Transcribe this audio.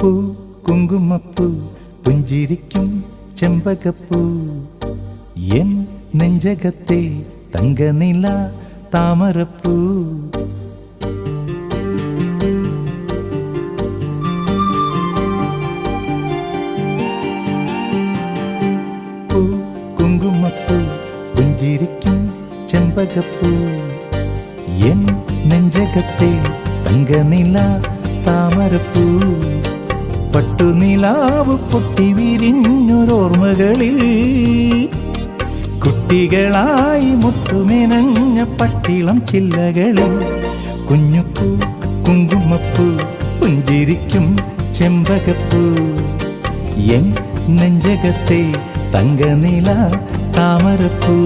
പൂ കുങ്കുമപ്പൂ പുഞ്ചിരിക്കും ചെമ്പകപ്പൂ എൻ നെഞ്ചകത്തെ തങ്കനില താമരപ്പൂ. പൂ കുങ്കുമപ്പൂ പുഞ്ചിരിക്കും ചെമ്പകപ്പൂ എൻ നെഞ്ചകത്തെ തങ്കനില താമരപ്പൂ. പട്ടുനിലാവ് പൊട്ടി വിരിഞ്ഞൊരോർമ്മകളിൽ കുട്ടികളായി മുട്ടുമെനഞ്ഞ പട്ടിളം ചില്ലകളിൽ കുഞ്ഞുപ്പൂ കുങ്കുമപ്പൂ പുഞ്ചിരിക്കും ചെമ്പകപ്പൂ എൻ നെഞ്ചകത്തെ തങ്കനില താമരപ്പൂ.